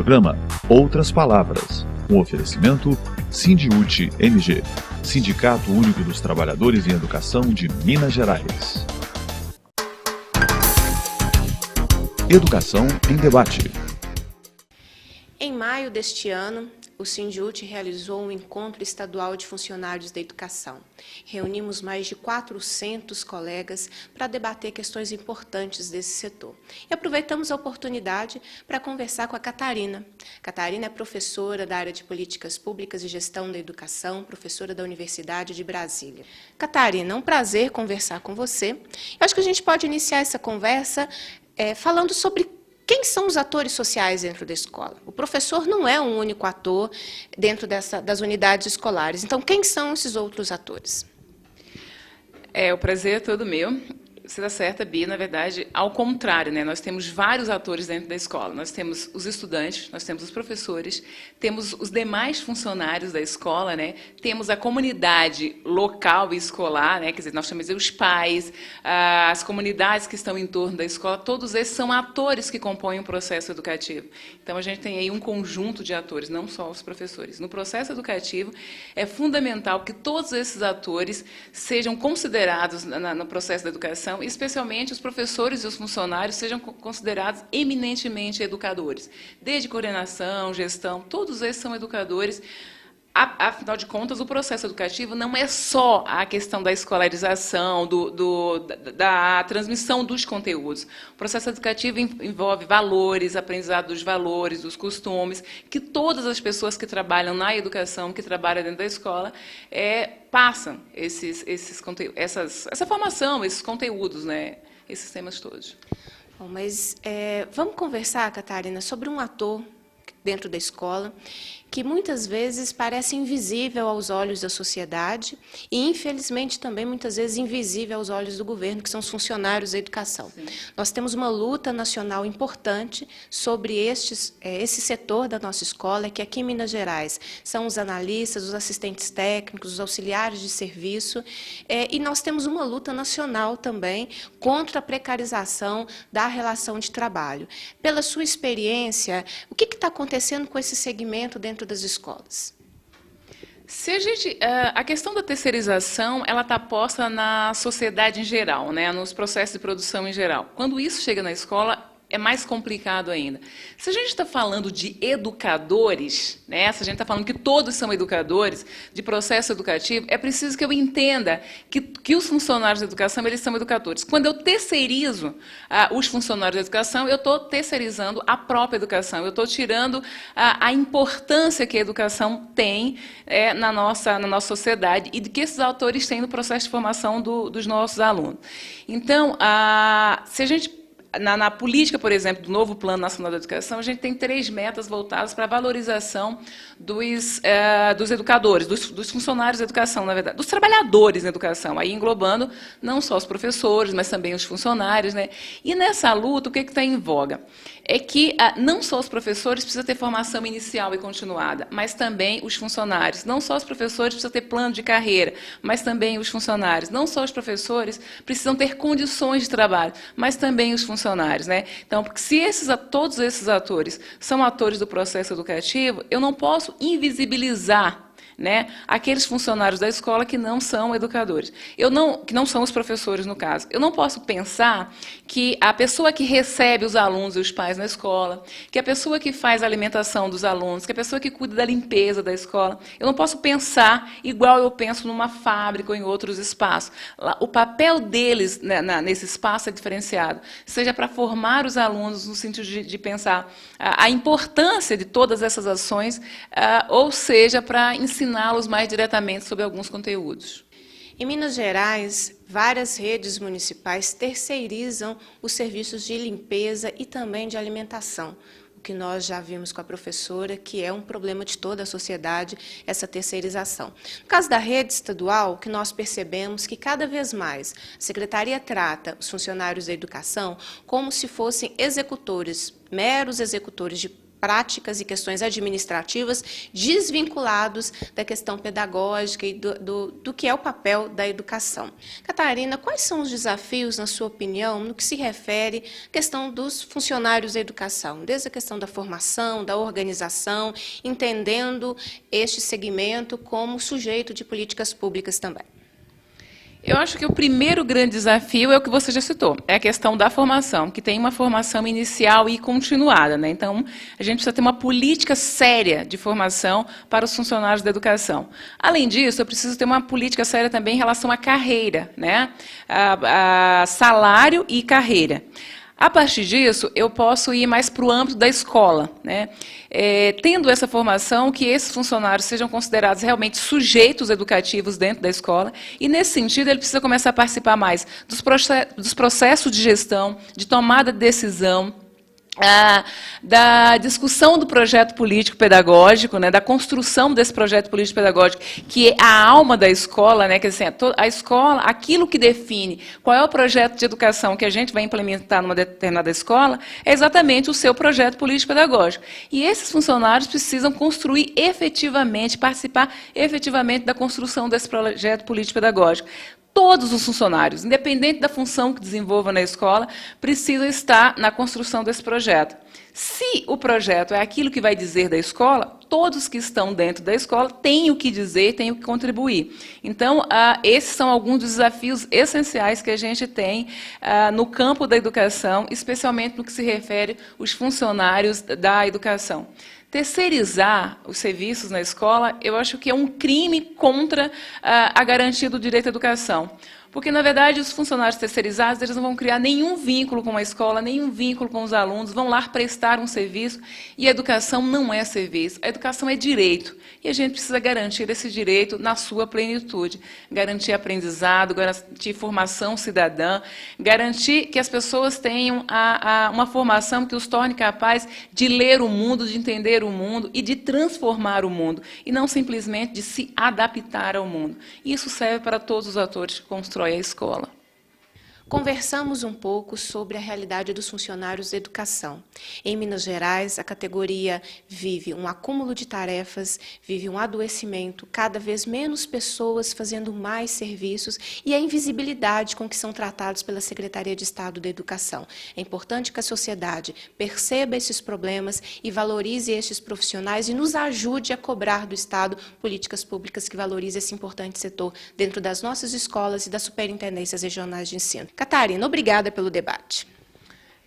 programa Outras Palavras, um oferecimento Sindiúte MG, Sindicato Único dos Trabalhadores em Educação de Minas Gerais. Educação em Debate. Em maio deste ano, o Sindiúte realizou um encontro estadual de funcionários da educação. Reunimos mais de 400 colegas para debater questões importantes desse setor. E aproveitamos a oportunidade para conversar com a Catarina. Catarina é professora da área de Políticas Públicas e Gestão da Educação, professora da Universidade de Brasília. Catarina, é um prazer conversar com você. Eu acho que a gente pode iniciar essa conversa falando sobre quem são os atores sociais dentro da escola. O professor não é um único ator dentro das unidades escolares. Então, quem são esses outros atores? O prazer é todo meu. Você está certa, Bia, na verdade, ao contrário, né? Nós temos vários atores dentro da escola. Nós temos os estudantes, nós temos os professores, temos os demais funcionários da escola, né? Temos a comunidade local e escolar, né? Quer dizer, nós chamamos os pais, as comunidades que estão em torno da escola, todos esses são atores que compõem o processo educativo. Então, a gente tem aí um conjunto de atores, não só os professores. No processo educativo, é fundamental que todos esses atores sejam considerados no processo da educação, especialmente os professores e os funcionários sejam considerados eminentemente educadores. Desde coordenação, gestão, todos esses são educadores. Afinal de contas, o processo educativo não é só a questão da escolarização, da transmissão dos conteúdos. O processo educativo envolve valores, aprendizado dos valores, dos costumes, que todas as pessoas que trabalham na educação, que trabalham dentro da escola, passam essa formação, esses conteúdos, né, esses temas todos. Bom, mas vamos conversar, Catarina, sobre um ator dentro da escola que muitas vezes parece invisível aos olhos da sociedade e, infelizmente, também muitas vezes invisível aos olhos do governo, que são os funcionários da educação. Sim. Nós temos uma luta nacional importante sobre esse setor da nossa escola, que aqui em Minas Gerais são os analistas, os assistentes técnicos, os auxiliares de serviço, e nós temos uma luta nacional também contra a precarização da relação de trabalho. Pela sua experiência, o que está acontecendo com esse segmento dentro das escolas? A questão da terceirização, ela está posta na sociedade em geral, né, nos processos de produção em geral. Quando isso chega na escola, é mais complicado ainda. Se a gente está falando de educadores, né, se a gente está falando que todos são educadores, de processo educativo, é preciso que eu entenda que os funcionários da educação, eles são educadores. Quando eu terceirizo os funcionários da educação, eu estou terceirizando a própria educação, eu estou tirando a importância que a educação tem na nossa sociedade e de que esses autores têm no processo de formação dos nossos alunos. Então, se a gente na política, por exemplo, do novo Plano Nacional da Educação, a gente tem 3 metas voltadas para a valorização dos educadores, dos funcionários da educação, na verdade, dos trabalhadores na educação, aí englobando não só os professores, mas também os funcionários, né? E nessa luta, o que está em voga? É que não só os professores precisam ter formação inicial e continuada, mas também os funcionários. Não só os professores precisam ter plano de carreira, mas também os funcionários. Não só os professores precisam ter condições de trabalho, mas também os funcionários, né? Então, porque se todos esses atores são atores do processo educativo, eu não posso invisibilizar, né, aqueles funcionários da escola que não são educadores, que não são os professores, no caso. Eu não posso pensar que a pessoa que recebe os alunos e os pais na escola, que a pessoa que faz a alimentação dos alunos, que a pessoa que cuida da limpeza da escola, eu não posso pensar igual eu penso numa fábrica ou em outros espaços. O papel deles, né, nesse espaço é diferenciado, seja para formar os alunos no sentido de pensar a importância de todas essas ações, ou seja, para ensiná-los mais diretamente sobre alguns conteúdos. Em Minas Gerais, várias redes municipais terceirizam os serviços de limpeza e também de alimentação, o que nós já vimos com a professora, que é um problema de toda a sociedade, essa terceirização. No caso da rede estadual, o que nós percebemos que cada vez mais a Secretaria trata os funcionários da educação como se fossem executores, meros executores de práticas e questões administrativas desvinculados da questão pedagógica e do que é o papel da educação. Catarina, quais são os desafios, na sua opinião, no que se refere à questão dos funcionários da educação, desde a questão da formação, da organização, entendendo este segmento como sujeito de políticas públicas também? Eu acho que o primeiro grande desafio é o que você já citou, é a questão da formação, que tem uma formação inicial e continuada, né? Então, a gente precisa ter uma política séria de formação para os funcionários da educação. Além disso, eu preciso ter uma política séria também em relação à carreira, né? A salário e carreira. A partir disso, eu posso ir mais para o âmbito da escola, né? Tendo essa formação, que esses funcionários sejam considerados realmente sujeitos educativos dentro da escola, e, nesse sentido, ele precisa começar a participar mais dos processos de gestão, de tomada de decisão, da discussão do projeto político-pedagógico, né, da construção desse projeto político-pedagógico, que é a alma da escola, né, que assim, a escola, aquilo que define qual é o projeto de educação que a gente vai implementar numa determinada escola, é exatamente o seu projeto político-pedagógico. E esses funcionários precisam construir efetivamente, participar efetivamente da construção desse projeto político-pedagógico. Todos os funcionários, independente da função que desenvolvam na escola, precisam estar na construção desse projeto. Se o projeto é aquilo que vai dizer da escola, todos que estão dentro da escola têm o que dizer, têm o que contribuir. Então, esses são alguns dos desafios essenciais que a gente tem no campo da educação, especialmente no que se refere aos funcionários da educação. Terceirizar os serviços na escola, eu acho que é um crime contra a garantia do direito à educação. Porque, na verdade, os funcionários terceirizados eles não vão criar nenhum vínculo com a escola, nenhum vínculo com os alunos, vão lá prestar um serviço, e a educação não é serviço, a educação é direito. E a gente precisa garantir esse direito na sua plenitude, garantir aprendizado, garantir formação cidadã, garantir que as pessoas tenham uma formação que os torne capazes de ler o mundo, de entender o mundo e de transformar o mundo, e não simplesmente de se adaptar ao mundo. Isso serve para todos os atores que constroem a escola. Conversamos um pouco sobre a realidade dos funcionários da educação. Em Minas Gerais, a categoria vive um acúmulo de tarefas, vive um adoecimento, cada vez menos pessoas fazendo mais serviços e a invisibilidade com que são tratados pela Secretaria de Estado da Educação. É importante que a sociedade perceba esses problemas e valorize estes profissionais e nos ajude a cobrar do Estado políticas públicas que valorizem esse importante setor dentro das nossas escolas e das superintendências regionais de ensino. Catarina, obrigada pelo debate.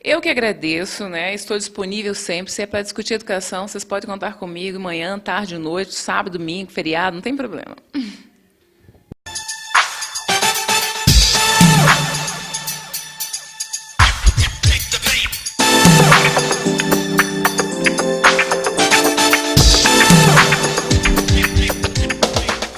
Eu que agradeço, né? Estou disponível sempre. Se é para discutir educação, vocês podem contar comigo manhã, tarde, noite, sábado, domingo, feriado, não tem problema.